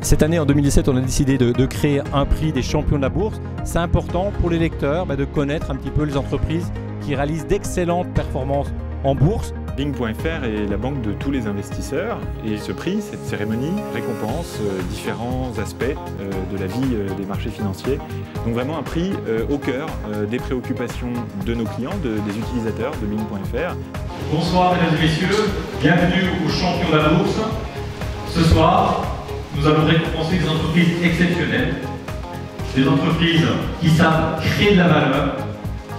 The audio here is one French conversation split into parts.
Cette année, en 2017, on a décidé de créer un prix des champions de la bourse. C'est important pour les lecteurs de connaître un petit peu les entreprises qui réalisent d'excellentes performances en bourse. Bing.fr est la banque de tous les investisseurs et ce prix, cette cérémonie, récompense différents aspects de la vie des marchés financiers. Donc vraiment un prix au cœur des préoccupations de nos clients, des utilisateurs de Bing.fr. Bonsoir mesdames et messieurs, bienvenue aux champions de la bourse. Ce soir, nous allons récompenser des entreprises exceptionnelles, des entreprises qui savent créer de la valeur,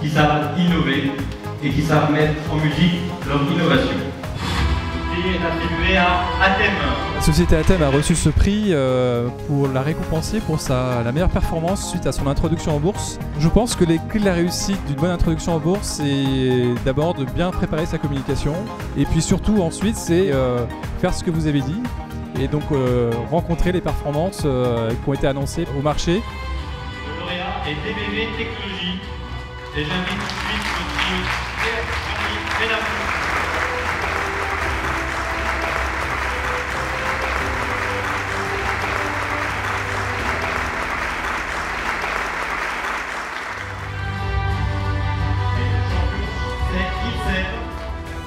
qui savent innover et qui savent mettre en musique leur innovation. Le prix est attribué à Athème. La société Athème a reçu ce prix pour la récompenser pour la meilleure performance suite à son introduction en bourse. Je pense que les clés de la réussite d'une bonne introduction en bourse, c'est d'abord de bien préparer sa communication et puis surtout ensuite c'est faire ce que vous avez dit et donc rencontrer les performances qui ont été annoncées au marché. Le lauréat est DBV Technologies et j'invite tout de suite notre mesdames.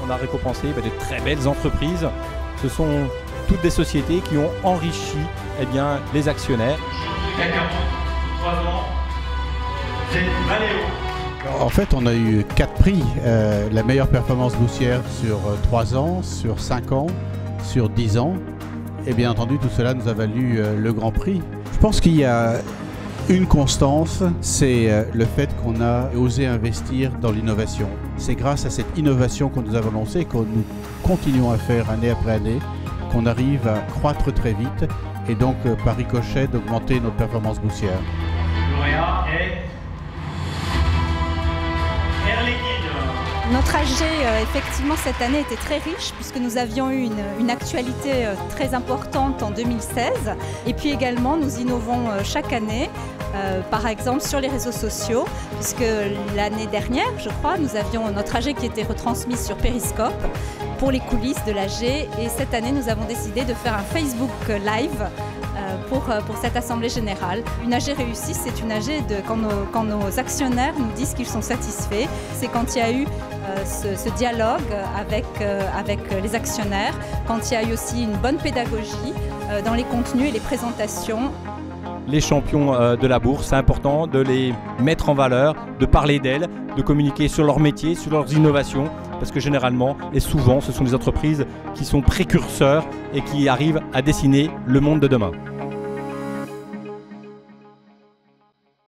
On a récompensé de très belles entreprises. Ce sont toutes des sociétés qui ont enrichi les actionnaires. Le CAC 40, 3 ans, c'est Valeo. En fait, on a eu 4 prix. La meilleure performance boursière sur 3 ans, sur 5 ans, sur 10 ans. Et bien entendu, tout cela nous a valu le Grand Prix. Je pense qu'il y a une constance, c'est le fait qu'on a osé investir dans l'innovation. C'est grâce à cette innovation que nous avons lancée et que nous continuons à faire année après année, qu'on arrive à croître très vite et donc par ricochet d'augmenter notre performance boursière. Le lauréat est Air Liquide. Notre AG, effectivement, cette année était très riche puisque nous avions eu une actualité très importante en 2016. Et puis également, nous innovons chaque année, par exemple sur les réseaux sociaux, puisque l'année dernière, je crois, nous avions notre AG qui était retransmise sur Periscope pour les coulisses de l'AG. Et cette année, nous avons décidé de faire un Facebook Live pour cette Assemblée Générale. Une AG réussie, c'est une AG quand nos actionnaires nous disent qu'ils sont satisfaits. C'est quand il y a eu ce dialogue avec les actionnaires, quand il y a eu aussi une bonne pédagogie dans les contenus et les présentations. Les champions de la bourse, c'est important de les mettre en valeur, de parler d'elles, de communiquer sur leur métier, sur leurs innovations, parce que généralement et souvent ce sont des entreprises qui sont précurseurs et qui arrivent à dessiner le monde de demain.